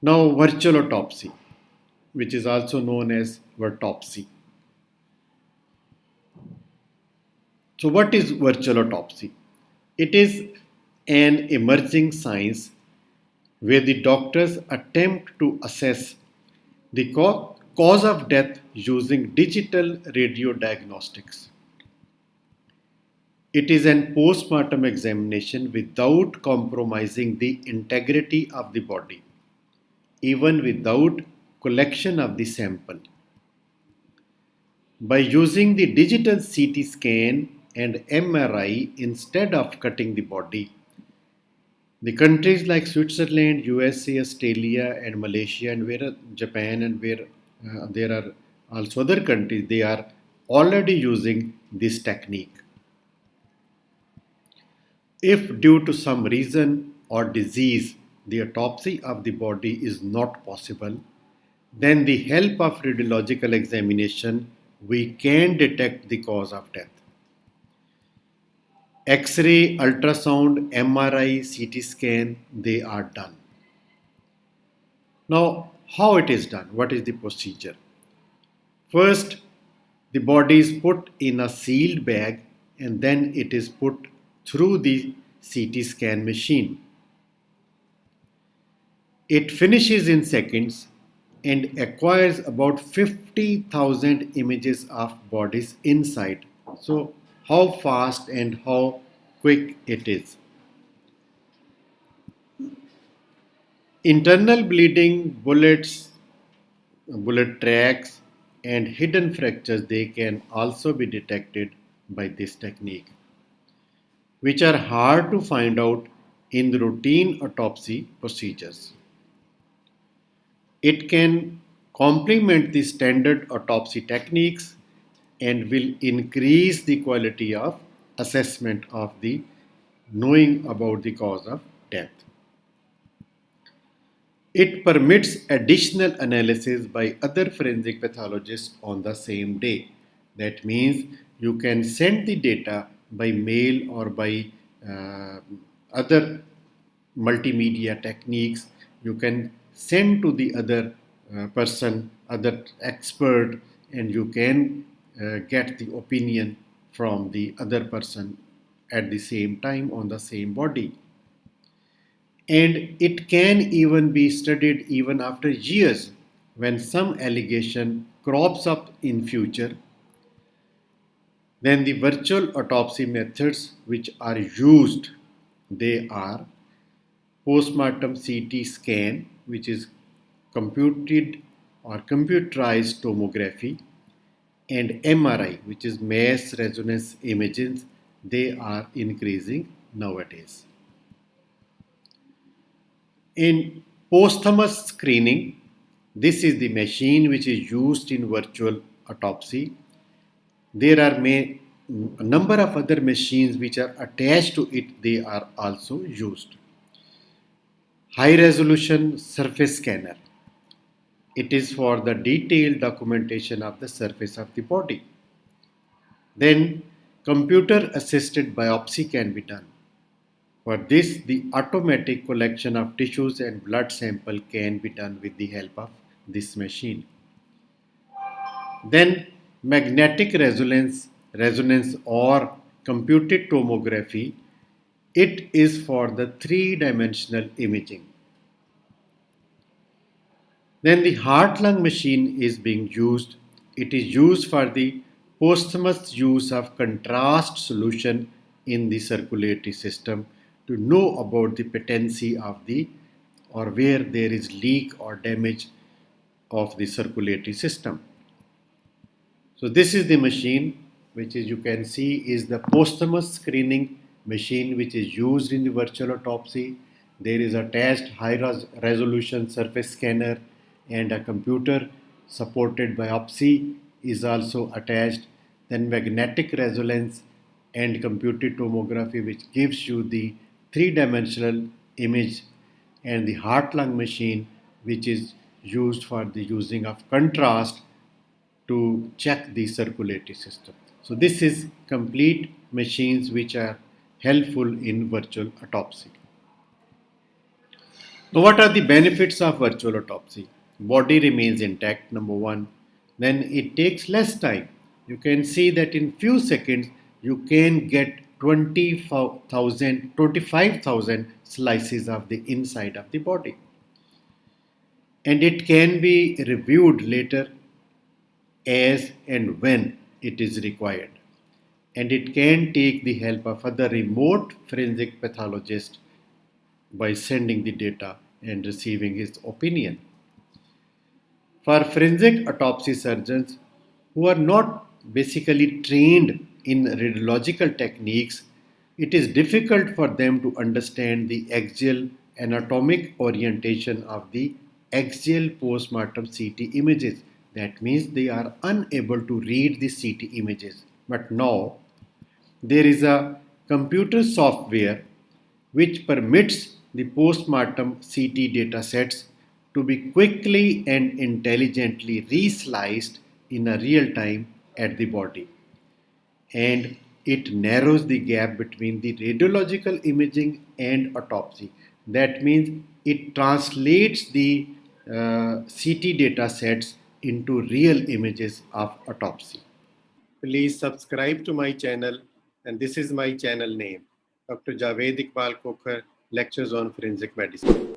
Now, virtual autopsy, which is also known as virtopsy. So, what is virtual autopsy? It is an emerging science where the doctors attempt to assess the cause of death using digital radio-diagnostics. It is an post-mortem examination without compromising the integrity of the body, even without collection of the sample. By using the digital CT scan and MRI instead of cutting the body, the countries like Switzerland, USA, Australia, and Malaysia, and where Japan, and where there are also other countries, they are already using this technique. If due to some reason or disease the autopsy of the body is not possible, then the help of radiological examination we can detect the cause of death. X-ray, ultrasound, MRI, CT scan, they are done. Now, how it is done? What is the procedure? First, the body is put in a sealed bag and then it is put through the CT scan machine. It finishes in seconds and acquires about 50,000 images of bodies inside. So, how fast and how quick it is. Internal bleeding, bullet tracks, and hidden fractures, they can also be detected by this technique, which are hard to find out in the routine autopsy procedures. It can complement the standard autopsy techniques and will increase the quality of assessment of the knowing about the cause of death. It permits additional analysis by other forensic pathologists on the same day. That means you can send the data by mail or by uh, other multimedia techniques. You can send to the other person, other expert, and you can get the opinion from the other person at the same time on the same body. And it can even be studied even after years when some allegation crops up in future. Then the virtual autopsy methods which are used, they are postmortem CT scan, which is computed or computerized tomography, and MRI, which is mass resonance imaging. They are increasing nowadays. In posthumous screening, this is the machine which is used in virtual autopsy. There are a number of other machines which are attached to it, they are also used. High resolution surface scanner. It is for the detailed documentation of the surface of the body. Then computer assisted biopsy can be done. For this, the automatic collection of tissues and blood sample can be done with the help of this machine. Then magnetic resonance or computed tomography, it is for the three-dimensional imaging. Then the heart-lung machine is being used. It is used for the posthumous use of contrast solution in the circulatory system to know about the patency of the or where there is leak or damage of the circulatory system. So this is the machine which is you can see is the posthumous screening machine which is used in the virtual autopsy. There is attached high resolution surface scanner and a computer supported biopsy is also attached. Then magnetic resonance and computed tomography which gives you the three-dimensional image, and the heart-lung machine which is used for the using of contrast to check the circulatory system. So this is complete machines which are helpful in virtual autopsy. Now, what are the benefits of virtual autopsy? Body remains intact, number one. Then it takes less time. You can see that in few seconds you can get 25,000 slices of the inside of the body. And it can be reviewed later as and when it is required. And it can take the help of other remote forensic pathologist by sending the data and receiving his opinion. For forensic autopsy surgeons who are not basically trained in radiological techniques, it is difficult for them to understand the axial anatomic orientation of the axial postmortem CT images. That means they are unable to read the CT images. But now there is a computer software which permits the postmortem CT datasets to be quickly and intelligently resliced in a real time at the body. And it narrows the gap between the radiological imaging and autopsy. That means it translates the CT datasets into real images of autopsy. Please subscribe to my channel, and this is my channel name, Dr. Javed Iqbal Kokhar, Lectures on Forensic Medicine.